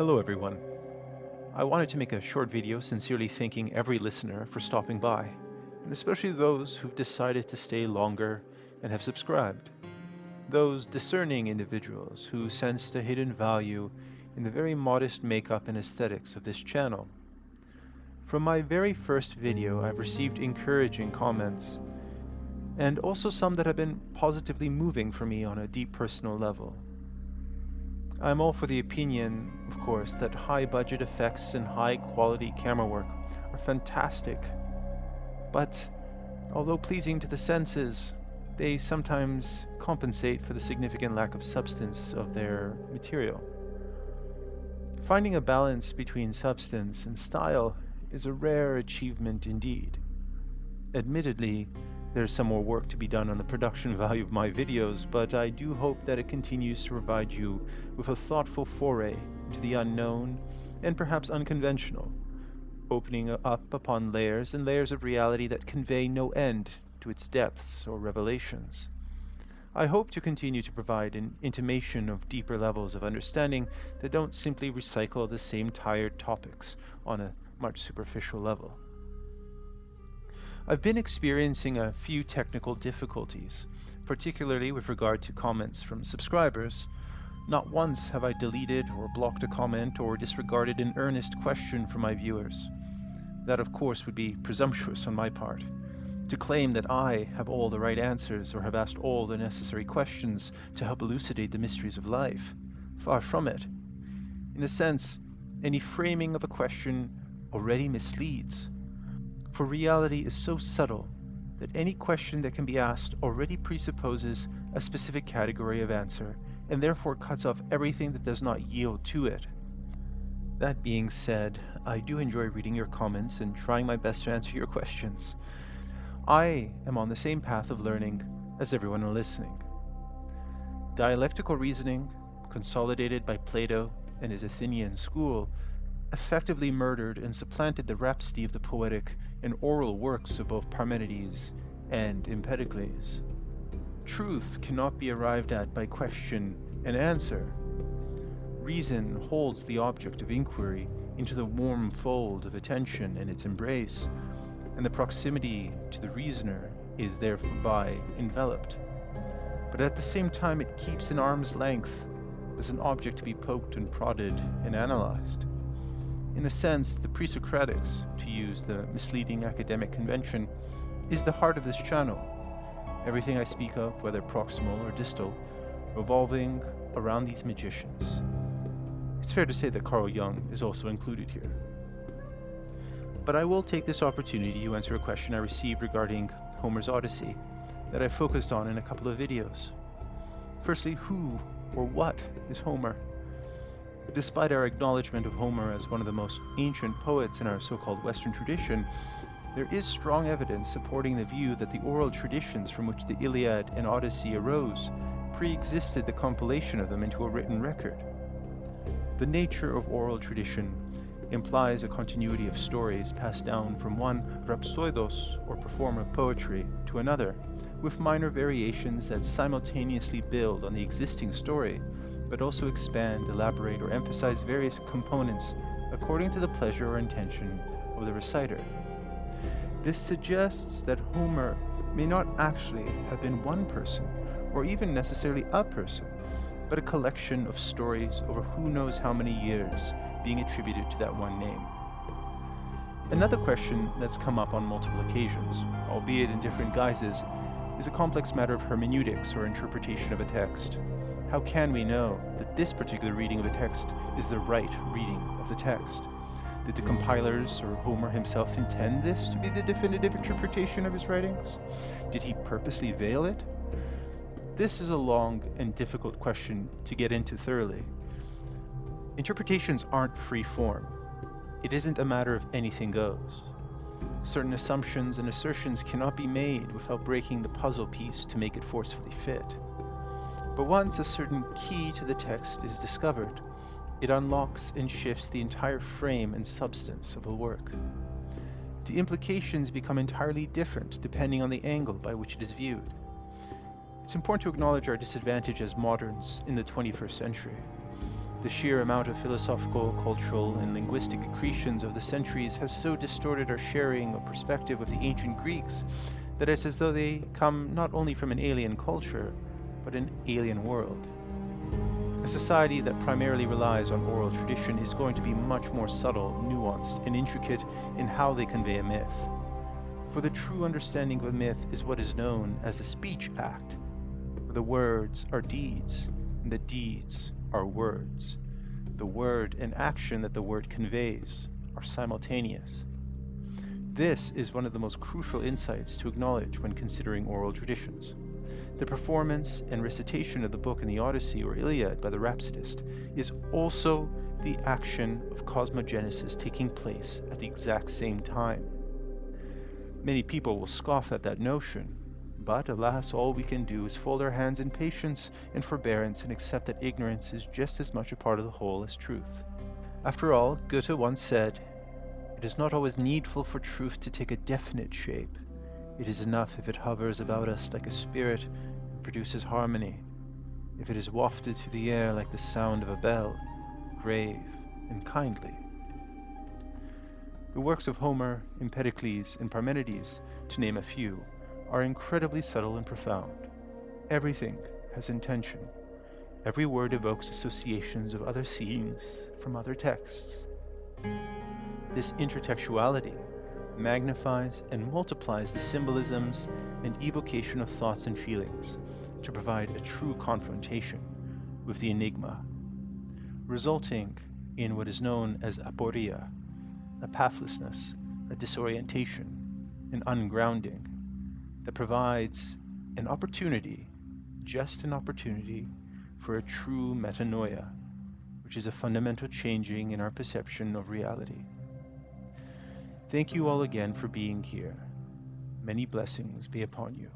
Hello everyone. I wanted to make a short video sincerely thanking every listener for stopping by, and especially those who've decided to stay longer and have subscribed. Those discerning individuals who sensed a hidden value in the very modest makeup and aesthetics of this channel. From my very first video, I've received encouraging comments, and also some that have been positively moving for me on a deep personal level. I'm all for the opinion, of course, that high-budget effects and high-quality camera work are fantastic. But, although pleasing to the senses, they sometimes compensate for the significant lack of substance of their material. Finding a balance between substance and style is a rare achievement indeed. Admittedly, there's some more work to be done on the production value of my videos, but I do hope that it continues to provide you with a thoughtful foray into the unknown and perhaps unconventional, opening up upon layers and layers of reality that convey no end to its depths or revelations. I hope to continue to provide an intimation of deeper levels of understanding that don't simply recycle the same tired topics on a much superficial level. I've been experiencing a few technical difficulties, particularly with regard to comments from subscribers. Not once have I deleted or blocked a comment or disregarded an earnest question from my viewers. That, of course, would be presumptuous on my part. To claim that I have all the right answers or have asked all the necessary questions to help elucidate the mysteries of life. Far from it. In a sense, any framing of a question already misleads. For reality is so subtle that any question that can be asked already presupposes a specific category of answer, and therefore cuts off everything that does not yield to it. That being said, I do enjoy reading your comments and trying my best to answer your questions. I am on the same path of learning as everyone listening. Dialectical reasoning, consolidated by Plato and his Athenian school, effectively murdered and supplanted the rhapsody of the poetic and oral works of both Parmenides and Empedocles. Truth cannot be arrived at by question and answer. Reason holds the object of inquiry into the warm fold of attention and its embrace, and the proximity to the reasoner is thereby enveloped. But at the same time it keeps an arm's length as an object to be poked and prodded and analyzed. In a sense, the pre-Socratics, to use the misleading academic convention, is the heart of this channel. Everything I speak of, whether proximal or distal, revolving around these magicians. It's fair to say that Carl Jung is also included here. But I will take this opportunity to answer a question I received regarding Homer's Odyssey that I focused on in a couple of videos. Firstly, who or what is Homer? Despite our acknowledgement of Homer as one of the most ancient poets in our so-called Western tradition, there is strong evidence supporting the view that the oral traditions from which the Iliad and Odyssey arose pre-existed the compilation of them into a written record. The nature of oral tradition implies a continuity of stories passed down from one rhapsoidos, or performer of poetry, to another, with minor variations that simultaneously build on the existing story, but also expand, elaborate, or emphasize various components according to the pleasure or intention of the reciter. This suggests that Homer may not actually have been one person, or even necessarily a person, but a collection of stories over who knows how many years being attributed to that one name. Another question that's come up on multiple occasions, albeit in different guises, is a complex matter of hermeneutics or interpretation of a text. How can we know that this particular reading of a text is the right reading of the text? Did the compilers or Homer himself intend this to be the definitive interpretation of his writings? Did he purposely veil it? This is a long and difficult question to get into thoroughly. Interpretations aren't free form. It isn't a matter of anything goes. Certain assumptions and assertions cannot be made without breaking the puzzle piece to make it forcefully fit. But once a certain key to the text is discovered, it unlocks and shifts the entire frame and substance of a work. The implications become entirely different depending on the angle by which it is viewed. It's important to acknowledge our disadvantage as moderns in the 21st century. The sheer amount of philosophical, cultural, and linguistic accretions of the centuries has so distorted our sharing of perspective with the ancient Greeks that it's as though they come not only from an alien culture, but an alien world. A society that primarily relies on oral tradition is going to be much more subtle, nuanced, and intricate in how they convey a myth. For the true understanding of a myth is what is known as a speech act, where the words are deeds, and the deeds are words. The word and action that the word conveys are simultaneous. This is one of the most crucial insights to acknowledge when considering oral traditions. The performance and recitation of the book in the Odyssey or Iliad by the rhapsodist is also the action of cosmogenesis taking place at the exact same time. Many people will scoff at that notion, but alas, all we can do is fold our hands in patience and forbearance and accept that ignorance is just as much a part of the whole as truth. After all, Goethe once said, "It is not always needful for truth to take a definite shape. It is enough if it hovers about us like a spirit and produces harmony, if it is wafted through the air like the sound of a bell, grave and kindly." The works of Homer, Empedocles, and Parmenides, to name a few, are incredibly subtle and profound. Everything has intention. Every word evokes associations of other scenes from other texts. This intertextuality magnifies and multiplies the symbolisms and evocation of thoughts and feelings to provide a true confrontation with the enigma, resulting in what is known as aporia, a pathlessness, a disorientation, an ungrounding that provides an opportunity, just an opportunity, for a true metanoia, which is a fundamental changing in our perception of reality. Thank you all again for being here. Many blessings be upon you.